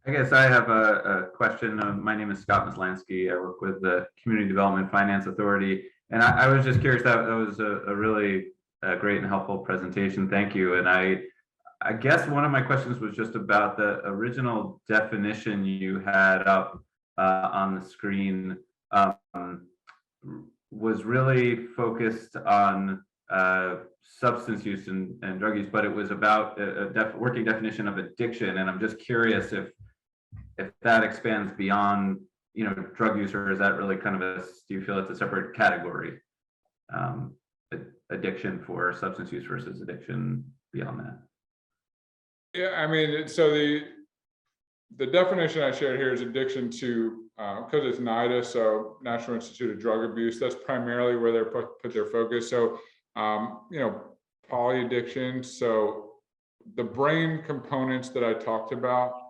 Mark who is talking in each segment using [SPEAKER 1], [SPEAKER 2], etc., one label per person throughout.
[SPEAKER 1] I guess I have a question. My name is Scott Maslansky. I work with the Community Development Finance Authority. And I was just curious, that was a really great and helpful presentation. Thank you. And I guess one of my questions was just about the original definition you had up on the screen. Was really focused on substance use and drug use, but it was about a working definition of addiction. And I'm just curious if that expands beyond, drug use, or is that really kind of do you feel it's a separate category? Addiction for substance use versus addiction beyond that?
[SPEAKER 2] Yeah, I mean, so the definition I shared here is addiction to, because it's NIDA, so National Institute of Drug Abuse, that's primarily where they put their focus. So, poly addiction. So the brain components that I talked about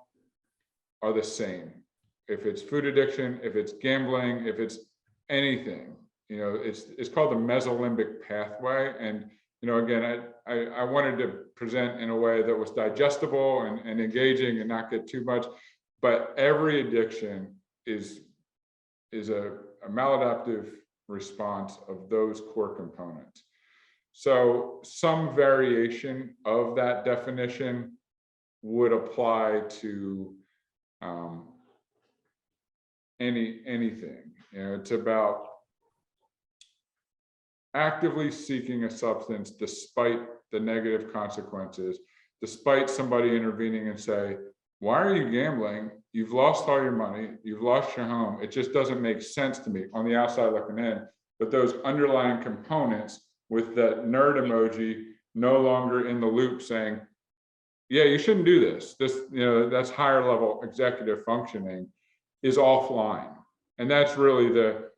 [SPEAKER 2] are the same. If it's food addiction, if it's gambling, if it's anything, it's called the mesolimbic pathway. And, again, I wanted to present in a way that was digestible and engaging and not get too much, but every addiction is a maladaptive response of those core components. So some variation of that definition would apply to anything. It's about actively seeking a substance despite the negative consequences, despite somebody intervening and say, why are you gambling? You've lost all your money, you've lost your home. It just doesn't make sense to me on the outside looking in. But those underlying components with the nerd emoji no longer in the loop saying, yeah, you shouldn't do this. That's higher level executive functioning is offline. And that's really the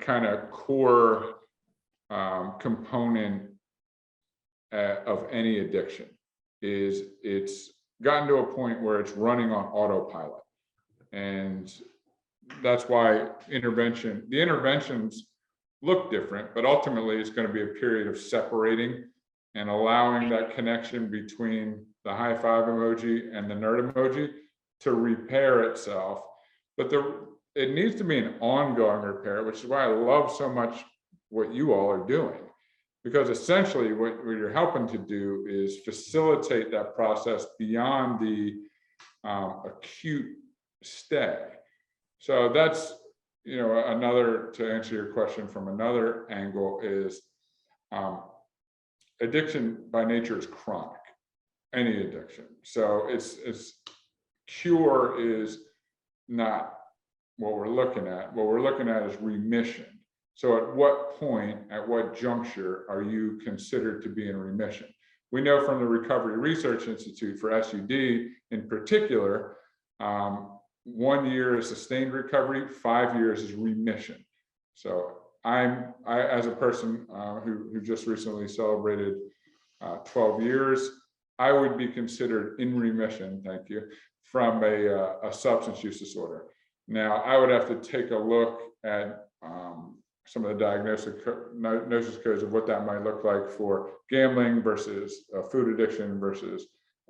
[SPEAKER 2] kind of core component of any addiction. Is it's gotten to a point where it's running on autopilot. And that's why the interventions look different, but ultimately it's going to be a period of separating and allowing that connection between the high five emoji and the nerd emoji to repair itself. But it needs to be an ongoing repair, which is why I love so much what you all are doing, because essentially what you're helping to do is facilitate that process beyond the acute stay. So that's, another, to answer your question from another angle, is addiction by nature is chronic, any addiction. So it's cure is not what we're looking at. What we're looking at is remission. So at what point, at what juncture are you considered to be in remission? We know from the Recovery Research Institute for SUD in particular, 1 year is sustained recovery, 5 years is remission. So I as a person who just recently celebrated 12 years, I would be considered in remission, thank you, from a substance use disorder. Now, I would have to take a look at some of the diagnosis codes of what that might look like for gambling versus food addiction versus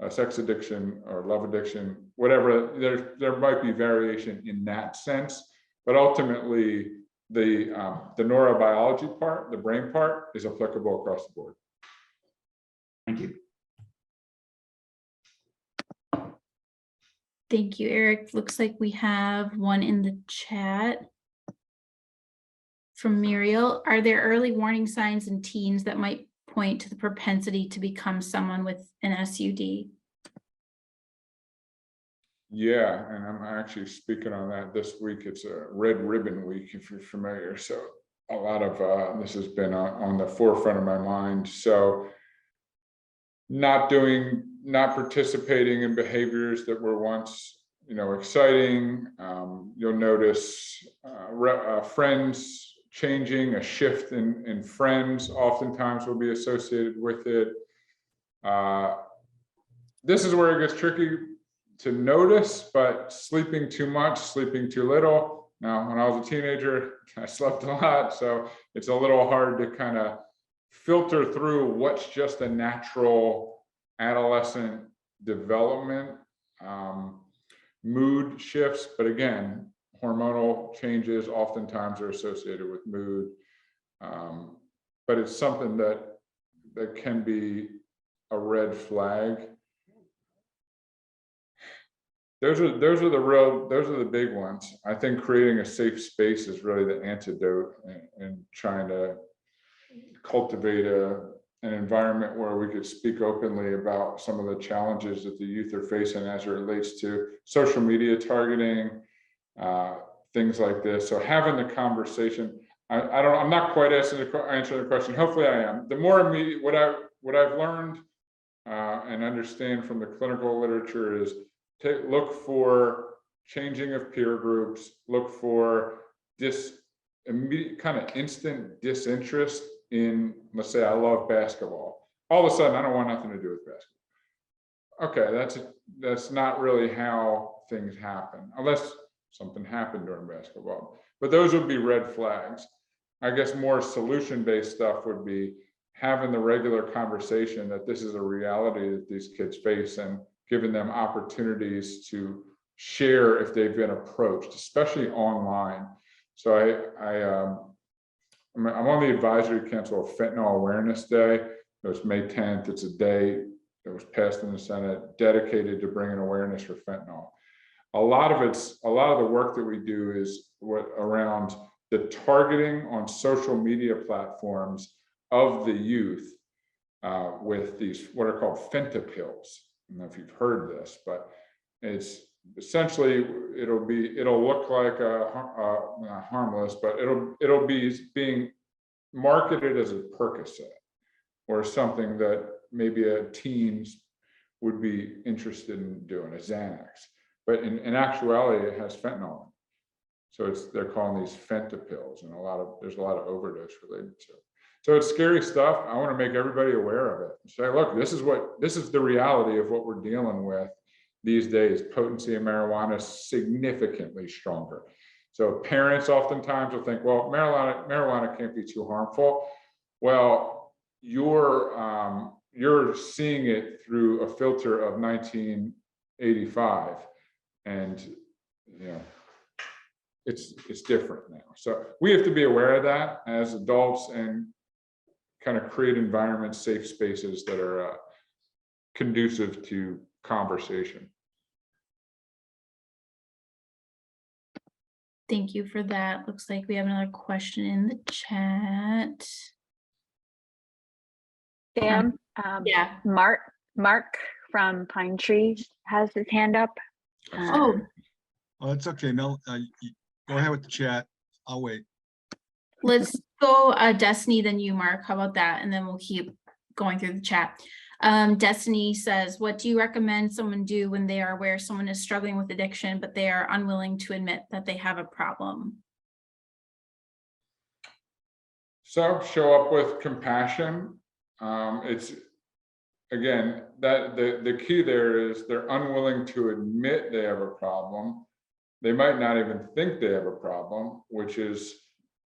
[SPEAKER 2] sex addiction or love addiction, whatever. There might be variation in that sense, but ultimately the neurobiology part, the brain part, is applicable across the board.
[SPEAKER 1] Thank you.
[SPEAKER 3] Thank you, Eric. Looks like we have one in the chat from Muriel. Are there early warning signs in teens that might point to the propensity to become someone with an SUD?
[SPEAKER 2] Yeah, and I'm actually speaking on that this week. It's a Red Ribbon Week, if you're familiar. So a lot of this has been on the forefront of my mind. So not participating in behaviors that were once, exciting. You'll notice friends changing, a shift in friends oftentimes will be associated with it. This is where it gets tricky to notice, but sleeping too much, sleeping too little. Now, when I was a teenager, I slept a lot, so it's a little hard to kind of filter through what's just a natural adolescent development. mood shifts, but again, hormonal changes oftentimes are associated with mood. But it's something that can be a red flag. Those are the big ones. I think creating a safe space is really the antidote, and trying to cultivate an environment where we could speak openly about some of the challenges that the youth are facing as it relates to social media targeting, things like this. So having the conversation, I'm not quite answering the question. Hopefully I am. The more immediate, what I've learned and understand from the clinical literature is look for changing of peer groups, look for immediate kind of instant disinterest in, let's say I love basketball. All of a sudden I don't want nothing to do with basketball. Okay, that's not really how things happen, unless something happened during basketball. But those would be red flags. I guess more solution-based stuff would be having the regular conversation that this is a reality that these kids face, and giving them opportunities to share if they've been approached, especially online. So I'm on the advisory council of Fentanyl Awareness Day. It was May 10th. It's a day that was passed in the Senate dedicated to bringing awareness for fentanyl. A lot of the work that we do is around the targeting on social media platforms of the youth with these what are called fentanyls. I don't know if you've heard this, but it's essentially it'll look like not harmless, but it'll be being marketed as a Percocet or something that maybe a teens would be interested in doing, a Xanax. But in actuality, it has fentanyl. So they're calling these fentanyls, and there's a lot of overdose related to it. So it's scary stuff. I want to make everybody aware of it. Say, look, this is the reality of what we're dealing with these days. Potency of marijuana is significantly stronger. So parents oftentimes will think, well, marijuana can't be too harmful. Well, you're seeing it through a filter of 1985, and it's different now. So we have to be aware of that as adults and kind of create environments, safe spaces that are conducive to conversation.
[SPEAKER 3] Thank you for that. Looks like we have another question in the chat.
[SPEAKER 4] Sam,
[SPEAKER 3] Yeah.
[SPEAKER 4] Mark from Pine Tree has his hand up.
[SPEAKER 3] Oh,
[SPEAKER 5] it's okay. No, go ahead with the chat. I'll wait.
[SPEAKER 3] let's go Destiny, then you, Mark. How about that? And then we'll keep going through the chat. Destiny says, what do you recommend someone do when they are aware someone is struggling with addiction, but they are unwilling to admit that they have a problem?
[SPEAKER 2] So show up with compassion. It's again, that the key there is they're unwilling to admit they have a problem. They might not even think they have a problem, which is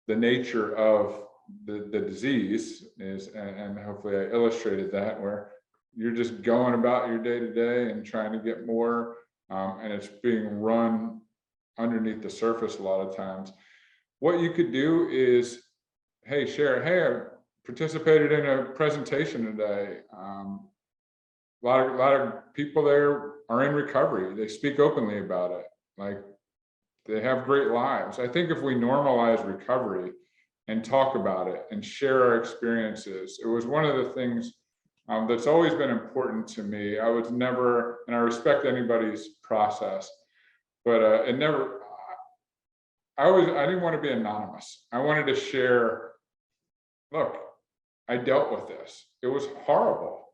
[SPEAKER 2] the nature of the disease is, and hopefully I illustrated that, where you're just going about your day to day and trying to get more, and it's being run underneath the surface a lot of times. What you could do is, hey, share, hey, I participated in a presentation today. A lot of people there are in recovery. They speak openly about it. Like, they have great lives. I think if we normalize recovery and talk about it and share our experiences, it was one of the things that's always been important to me. I was never, and I respect anybody's process, but I didn't want to be anonymous. I wanted to share, look, I dealt with this. It was horrible.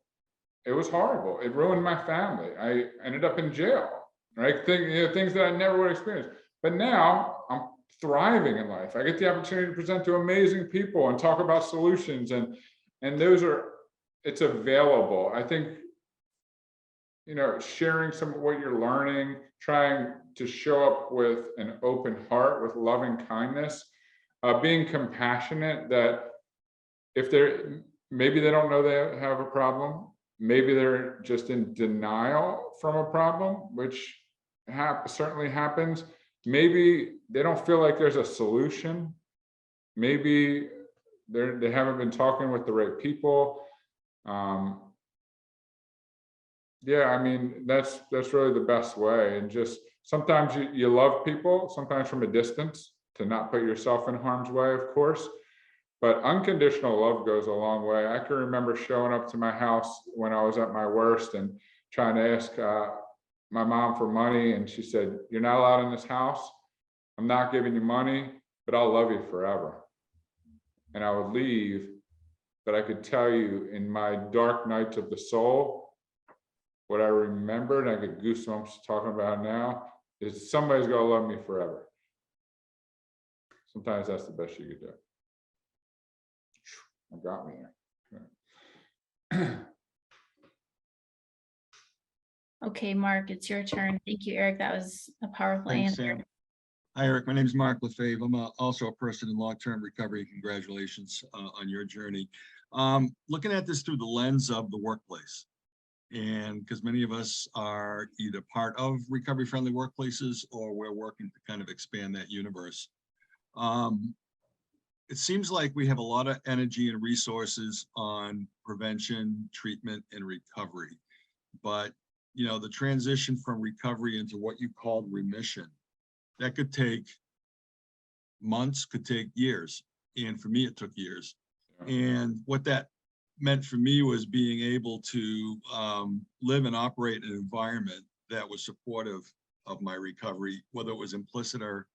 [SPEAKER 2] It was horrible. It ruined my family. I ended up in jail, right? Things that I never would experience. But now I'm thriving in life. I get the opportunity to present to amazing people and talk about solutions, and it's available. I think, sharing some of what you're learning, trying to show up with an open heart, with loving kindness, being compassionate, that if maybe they don't know they have a problem, maybe they're just in denial from a problem, which certainly happens. Maybe they don't feel like there's a solution. Maybe they haven't been talking with the right people. Yeah, I mean, that's really the best way. And just sometimes you love people, sometimes from a distance, to not put yourself in harm's way, of course. But unconditional love goes a long way. I can remember showing up to my house when I was at my worst and trying to ask my mom for money. And she said, "You're not allowed in this house. I'm not giving you money, but I'll love you forever." And I would leave. But I could tell you, in my dark nights of the soul, what I remembered, I get goosebumps talking about it now, is somebody's gonna love me forever. Sometimes that's the best you could do. Got me there.
[SPEAKER 3] Okay, Mark, it's your turn. Thank you, Eric. That was a powerful
[SPEAKER 5] Thanks,
[SPEAKER 3] answer.
[SPEAKER 5] Sam. Hi, Eric. My name is Mark Lefebvre. I'm also a person in long-term recovery. Congratulations on your journey. Looking at this through the lens of the workplace, and because many of us are either part of recovery-friendly workplaces or we're working to kind of expand that universe. It seems like we have a lot of energy and resources on prevention, treatment, and recovery. But, you know, the transition from recovery into what you called remission, that could take months, could take years. And for me, it took years. And what that meant for me was being able to live and operate in an environment that was supportive of my recovery, whether it was implicit or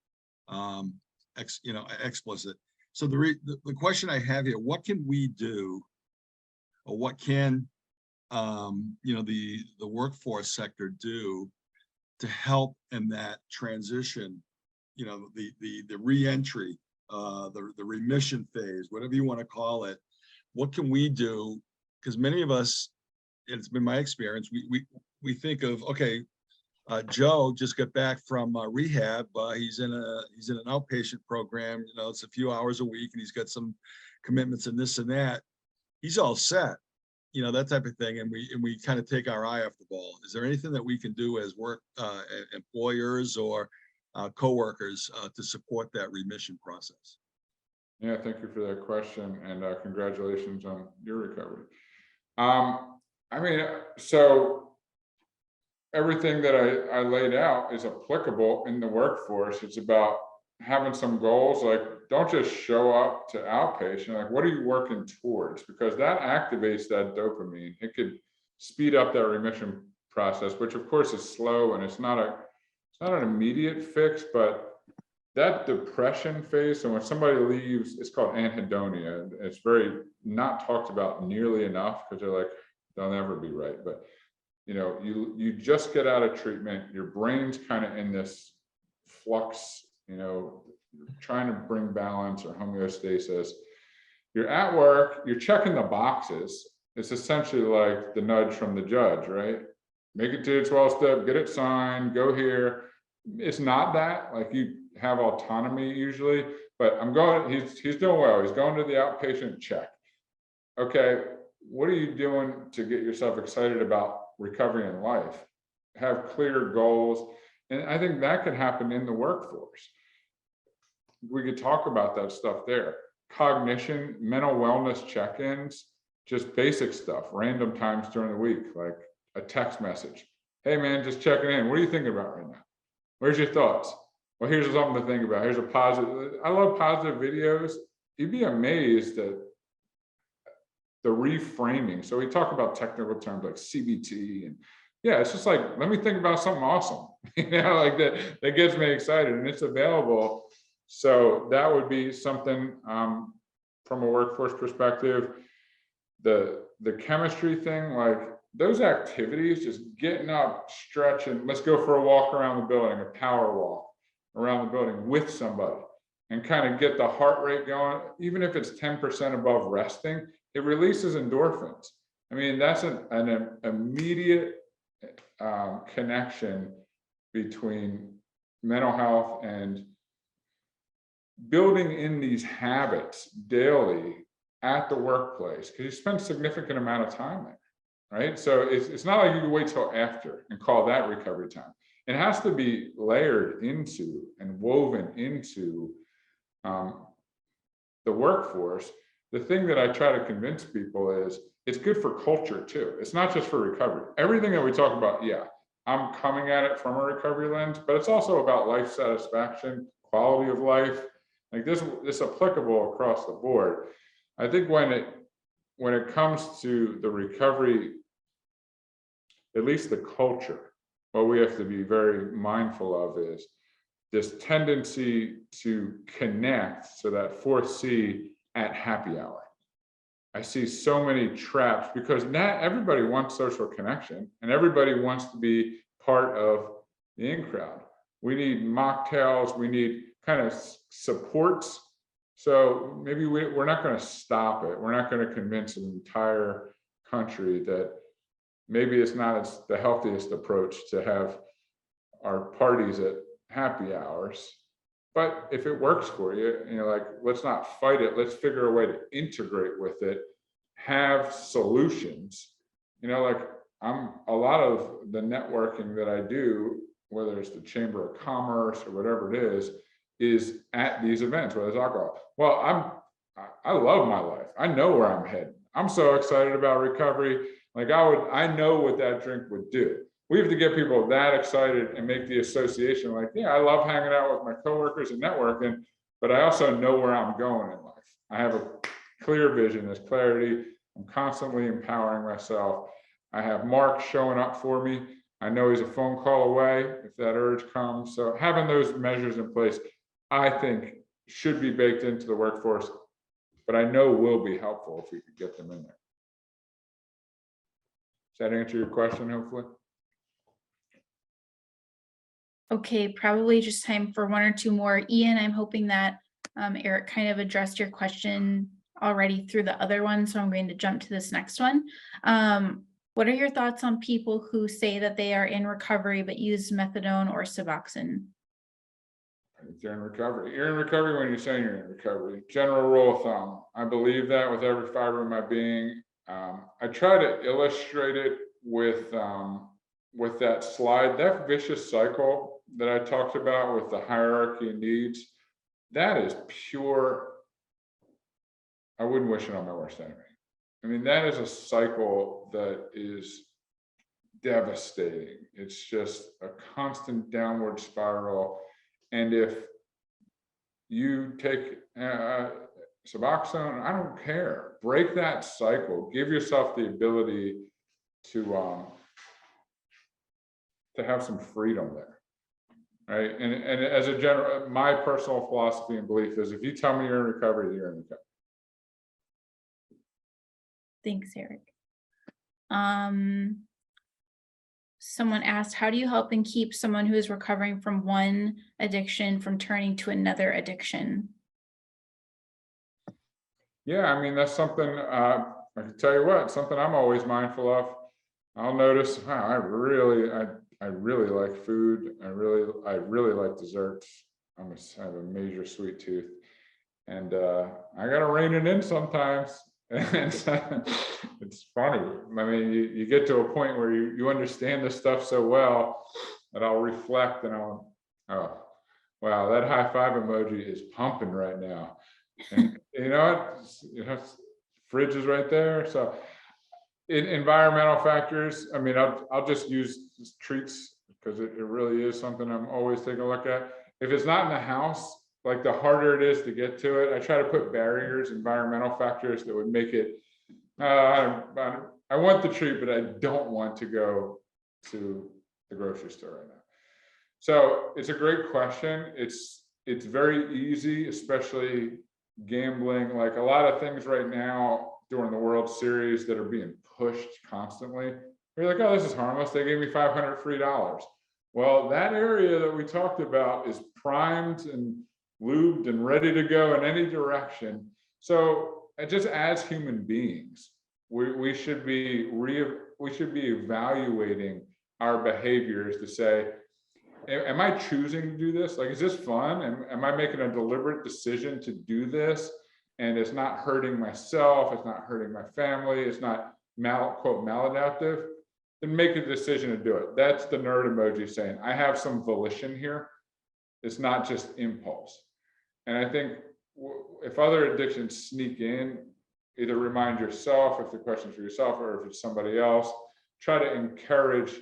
[SPEAKER 5] explicit. So the question I have here, what can we do, or what can the workforce sector do to help in that transition, the re-entry, the remission phase, whatever you want to call it? What can we do? Because many of us, it's been my experience, we think of, okay, Joe just got back from rehab. He's in an outpatient program. It's a few hours a week, and he's got some commitments and this and that. He's all set, that type of thing. And we kind of take our eye off the ball. Is there anything that we can do as employers or coworkers to support that remission process?
[SPEAKER 2] Yeah, thank you for that question, and congratulations on your recovery. So everything that I laid out is applicable in the workforce. It's about having some goals. Like, don't just show up to outpatient. Like, what are you working towards? Because that activates that dopamine. It could speed up that remission process, which of course is slow, and it's not an immediate fix, but that depression phase. So when somebody leaves, it's called anhedonia. It's very not talked about nearly enough, because they're like, they'll never be right. But you just get out of treatment, your brain's kind of in this flux, trying to bring balance or homeostasis. You're at work, you're checking the boxes. It's essentially like the nudge from the judge, right? Make it to the 12 step, get it signed, go here. It's not that, like, you have autonomy usually, but he's doing well. He's going to the outpatient check. Okay, what are you doing to get yourself excited about recovery in life? Have clear goals. And I think that could happen in the workforce. We could talk about that stuff there. Cognition, mental wellness check-ins, just basic stuff, random times during the week, like a text message. Hey man, just checking in. What are you thinking about right now? Where's your thoughts? Well, here's something to think about. Here's a positive. I love positive videos. You'd be amazed at the reframing. So we talk about technical terms like CBT, and yeah, it's just like, let me think about something awesome, like that gets me excited, and it's available. So that would be something from a workforce perspective. The chemistry thing, like those activities, just getting up, stretching, let's go for a walk around the building, a power walk around the building with somebody, and kind of get the heart rate going. Even if it's 10% above resting, it releases endorphins. I mean, that's an immediate connection between mental health and building in these habits daily at the workplace, because you spend a significant amount of time there, right? So it's not like you can wait till after and call that recovery time. it has to be layered into and woven into the workforce. The thing that I try to convince people is it's good for culture too. It's not just for recovery. Everything that we talk about, yeah, I'm coming at it from a recovery lens, but it's also about life satisfaction, quality of life. Like this applicable across the board. I think when it comes to the recovery, at least the culture, what we have to be very mindful of is this tendency to connect, so that fourth C at happy hour. I see so many traps because not everybody wants social connection and everybody wants to be part of the in crowd. We need mocktails, we need kind of supports. So maybe we're not going to stop it. We're not going to convince an entire country that maybe it's not the healthiest approach to have our parties at happy hours. But if it works for you, like, let's not fight it. Let's figure a way to integrate with it, have solutions. Like a lot of the networking that I do, whether it's the Chamber of Commerce or whatever it is at these events, whether it's alcohol. Well, I love my life. I know where I'm heading. I'm so excited about recovery. Like I know what that drink would do. We have to get people that excited and make the association like, yeah, I love hanging out with my coworkers and networking, but I also know where I'm going in life. I have a clear vision, there's clarity. I'm constantly empowering myself. I have Mark showing up for me. I know he's a phone call away if that urge comes. So having those measures in place, I think, should be baked into the workforce, but I know will be helpful if we could get them in there. Does that answer your question, hopefully?
[SPEAKER 3] Okay, probably just time for one or two more. Ian, I'm hoping that Eric kind of addressed your question already through the other one, so I'm going to jump to this next one. What are your thoughts on people who say that they are in recovery but use methadone or Suboxone?
[SPEAKER 2] You're in recovery. You're in recovery when you're saying you're in recovery. General rule of thumb. I believe that with every fiber of my being. I try to illustrate it with that slide, that vicious cycle that I talked about with the hierarchy of needs. That is pure. I wouldn't wish it on my worst enemy. I mean, that is a cycle that is devastating. It's just a constant downward spiral. And if you take Suboxone, I don't care. Break that cycle. Give yourself the ability to have some freedom there, right? And as a general, my personal philosophy and belief is, if you tell me you're in recovery, you're in recovery.
[SPEAKER 3] Thanks, Eric. Someone asked, how do you help and keep someone who is recovering from one addiction from turning to another addiction?
[SPEAKER 2] Yeah, I mean, that's something, I can tell you what, something I'm always mindful of. I'll notice, wow, I really like food. I really like desserts. I have a major sweet tooth, and I gotta rein it in sometimes. And it's funny. I mean, you get to a point where you understand this stuff so well that I'll reflect and I'll, oh, wow, that high five emoji is pumping right now. And fridge is right there. So in environmental factors, I mean, I'll just use treats because it really is something I'm always taking a look at. If it's not in the house, like, the harder it is to get to it, I try to put barriers, environmental factors that would make it, I want the treat, but I don't want to go to the grocery store right now. So it's a great question. It's very easy, especially gambling, like a lot of things right now during the World Series that are being pushed constantly. You're like, oh, this is harmless. They gave me $500 free. Well, that area that we talked about is primed and lubed and ready to go in any direction. So just as human beings, we should be evaluating our behaviors to say, am I choosing to do this? Like, is this fun? Am I making a deliberate decision to do this? And it's not hurting myself, it's not hurting my family, it's not quote maladaptive. then make a decision to do it. That's the nerd emoji saying, I have some volition here. It's not just impulse. And I think if other addictions sneak in, either remind yourself if the question's for yourself or if it's somebody else, try to encourage,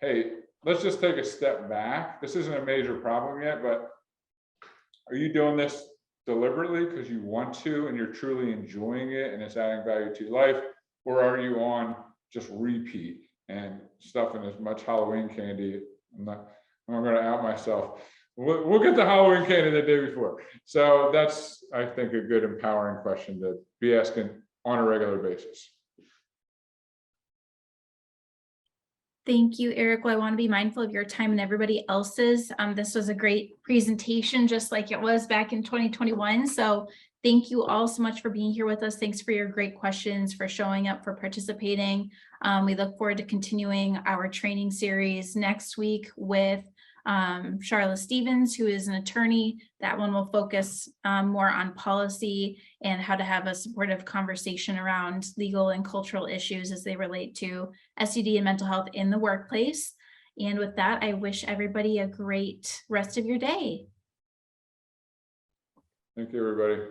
[SPEAKER 2] hey, let's just take a step back. This isn't a major problem yet, but are you doing this deliberately because you want to and you're truly enjoying it and it's adding value to your life? Or are you on just repeat and stuffing as much Halloween candy? I'm going to out myself. We'll get the Halloween candy the day before. So that's, I think, a good empowering question to be asking on a regular basis.
[SPEAKER 3] Thank you, Eric. Well, I want to be mindful of your time and everybody else's. This was a great presentation, just like it was back in 2021. So thank you all so much for being here with us. Thanks for your great questions, for showing up, for participating. We look forward to continuing our training series next week with Charlotte Stevens, who is an attorney. That one will focus more on policy and how to have a supportive conversation around legal and cultural issues as they relate to SED and mental health in the workplace. And with that, I wish everybody a great rest of your day.
[SPEAKER 2] Thank you, everybody.